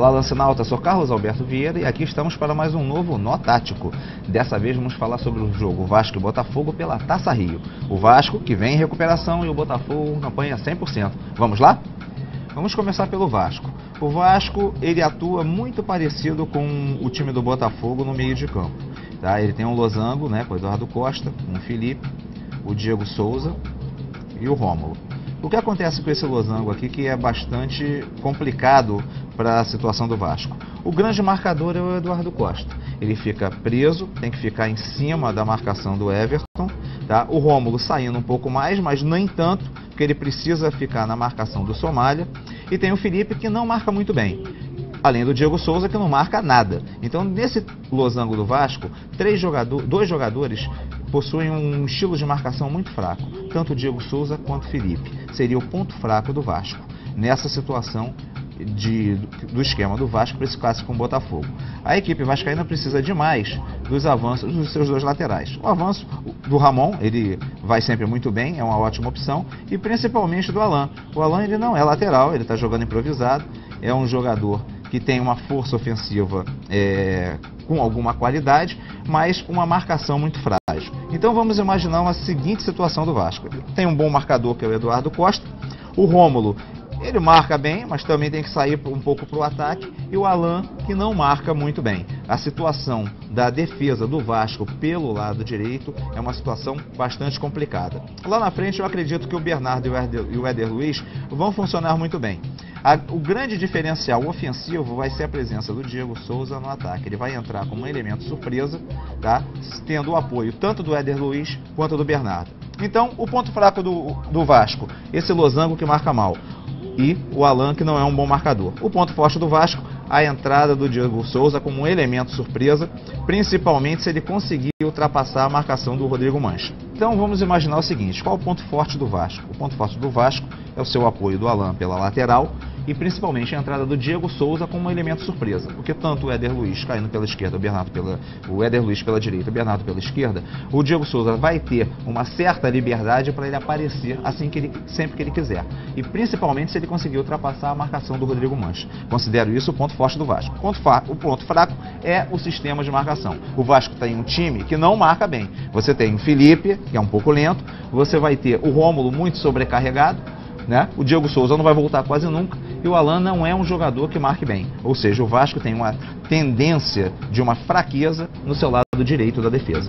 Olá, lancinauta, sou Carlos Alberto Vieira e aqui estamos para mais um novo Nó Tático. Dessa vez vamos falar sobre o jogo Vasco e Botafogo pela Taça Rio. O Vasco, que vem em recuperação, e o Botafogo campanha 100%. Vamos lá? Vamos começar pelo Vasco. O Vasco, ele atua muito parecido com o time do Botafogo no meio de campo. Tá? Ele tem um losango, né, com o Eduardo Costa, o Felipe, o Diego Souza e o Rômulo. O que acontece com esse losango aqui que é bastante complicado para a situação do Vasco? O grande marcador é o Eduardo Costa. Ele fica preso, tem que ficar em cima da marcação do Everton. Tá? O Rômulo saindo um pouco mais, mas nem tanto, porque ele precisa ficar na marcação do Somália. E tem o Felipe, que não marca muito bem. Além do Diego Souza, que não marca nada. Então, nesse losango do Vasco, dois jogadores possuem um estilo de marcação muito fraco. Tanto o Diego Souza quanto o Felipe. Seria o ponto fraco do Vasco. Nessa situação do esquema do Vasco para esse clássico com o Botafogo. A equipe vascaína precisa demais dos avanços dos seus dois laterais. O avanço do Ramon, ele vai sempre muito bem, é uma ótima opção, e principalmente do Alan. O Alan, ele não é lateral, ele está jogando improvisado, é um jogador que tem uma força ofensiva com alguma qualidade, mas uma marcação muito frágil. Então vamos imaginar uma seguinte situação do Vasco. Ele tem um bom marcador, que é o Eduardo Costa, o Rômulo, ele marca bem, mas também tem que sair um pouco para o ataque. E o Alan, que não marca muito bem. A situação da defesa do Vasco pelo lado direito é uma situação bastante complicada. Lá na frente eu acredito que o Bernardo e o Éder Luiz vão funcionar muito bem. O grande diferencial ofensivo vai ser a presença do Diego Souza no ataque. Ele vai entrar como um elemento surpresa, tá? Tendo o apoio tanto do Éder Luiz quanto do Bernardo. Então, o ponto fraco do Vasco, esse losango que marca mal. E o Alan, que não é um bom marcador. O ponto forte do Vasco, a entrada do Diego Souza como um elemento surpresa, principalmente se ele conseguir ultrapassar a marcação do Rodrigo Mancha. Então vamos imaginar o seguinte, qual é o ponto forte do Vasco? O ponto forte do Vasco é o seu apoio do Alan pela lateral e principalmente a entrada do Diego Souza como um elemento surpresa. Porque tanto o Éder Luiz caindo pela esquerda, o Éder Luiz pela direita, o Bernardo pela esquerda, o Diego Souza vai ter uma certa liberdade para ele aparecer sempre que ele quiser. E principalmente se ele conseguir ultrapassar a marcação do Rodrigo Mancha. Considero isso o ponto forte do Vasco. O ponto fraco é o sistema de marcação. O Vasco tem um time que não marca bem. Você tem o Felipe, que é um pouco lento, você vai ter o Rômulo muito sobrecarregado, né? O Diego Souza não vai voltar quase nunca e o Alan não é um jogador que marque bem. Ou seja, o Vasco tem uma tendência de uma fraqueza no seu lado direito da defesa.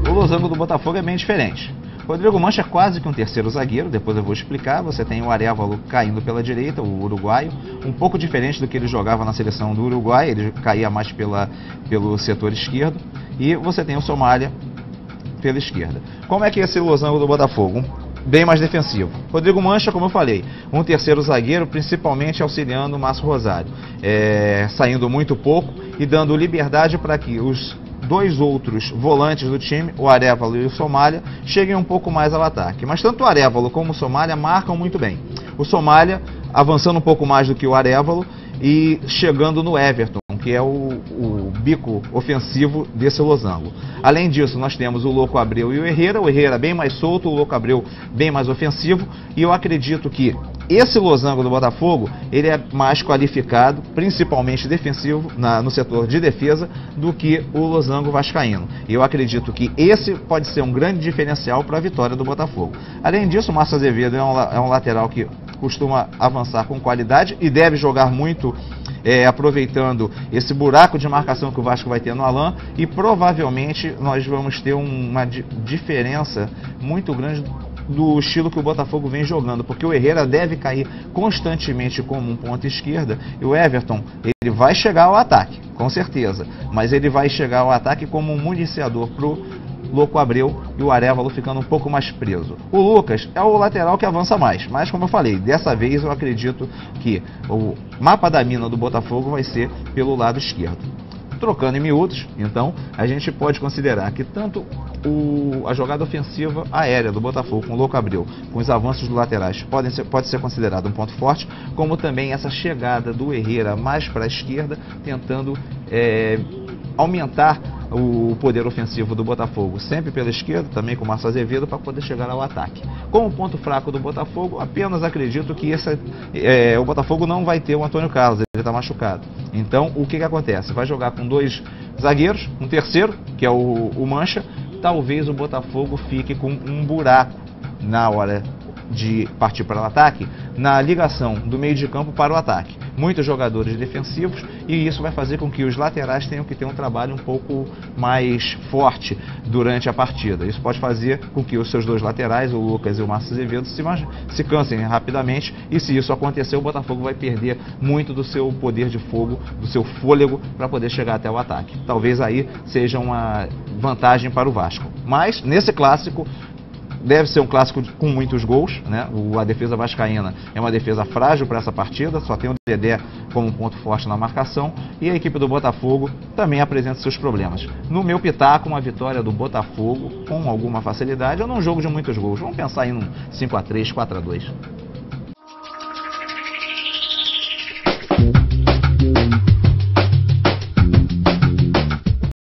O losango do Botafogo é bem diferente. Rodrigo Mancha é quase que um terceiro zagueiro, depois eu vou explicar. Você tem o Arévalo caindo pela direita, o uruguaio, um pouco diferente do que ele jogava na seleção do Uruguai, ele caía mais pelo setor esquerdo. E você tem o Somália pela esquerda. Como é que é esse losango do Botafogo? Bem mais defensivo. Rodrigo Mancha, como eu falei, um terceiro zagueiro, principalmente auxiliando o Márcio Rosário, saindo muito pouco e dando liberdade para que os dois outros volantes do time, o Arévalo e o Somália, cheguem um pouco mais ao ataque. Mas tanto o Arévalo como o Somália marcam muito bem. O Somália avançando um pouco mais do que o Arévalo e chegando no Everton, que é o bico ofensivo desse losango. Além disso, nós temos o Louco Abreu e o Herrera bem mais solto, o Louco Abreu bem mais ofensivo, e eu acredito que esse losango do Botafogo, ele é mais qualificado, principalmente defensivo, no setor de defesa, do que o losango vascaíno. E eu acredito que esse pode ser um grande diferencial para a vitória do Botafogo. Além disso, o Márcio Azevedo é um lateral que costuma avançar com qualidade e deve jogar muito aproveitando esse buraco de marcação que o Vasco vai ter no Alan, e provavelmente nós vamos ter uma diferença muito grande do estilo que o Botafogo vem jogando, porque o Herrera deve cair constantemente como um ponta esquerda e o Everton, ele vai chegar ao ataque, com certeza, mas ele vai chegar ao ataque como um municiador pro Louco Abreu e o Arévalo ficando um pouco mais preso. O Lucas é o lateral que avança mais, mas como eu falei, dessa vez eu acredito que o mapa da mina do Botafogo vai ser pelo lado esquerdo. Trocando em miúdos, então, a gente pode considerar que tanto a jogada ofensiva aérea do Botafogo com o Louco Abreu, com os avanços dos laterais, pode ser considerado um ponto forte, como também essa chegada do Herrera mais para a esquerda, tentando aumentar o poder ofensivo do Botafogo sempre pela esquerda, também com o Márcio Azevedo, para poder chegar ao ataque. Como ponto fraco do Botafogo, apenas acredito que o Botafogo não vai ter o Antônio Carlos, ele está machucado. Então, o que acontece? Vai jogar com 2 zagueiros, um terceiro, que é o Mancha. Talvez o Botafogo fique com um buraco na hora de partir para o ataque, na ligação do meio de campo para o ataque. Muitos jogadores defensivos, e isso vai fazer com que os laterais tenham que ter um trabalho um pouco mais forte durante a partida. Isso pode fazer com que os seus 2 laterais, o Lucas e o Márcio Azevedo, se cansem rapidamente, e se isso acontecer, o Botafogo vai perder muito do seu poder de fogo, do seu fôlego, para poder chegar até o ataque. Talvez aí seja uma vantagem para o Vasco. Mas, nesse clássico, deve ser um clássico com muitos gols, né? A defesa vascaína é uma defesa frágil para essa partida, só tem o Dedé como um ponto forte na marcação, e a equipe do Botafogo também apresenta seus problemas. No meu pitaco, uma vitória do Botafogo com alguma facilidade, ou num jogo de muitos gols. Vamos pensar em um 5-3, 4-2.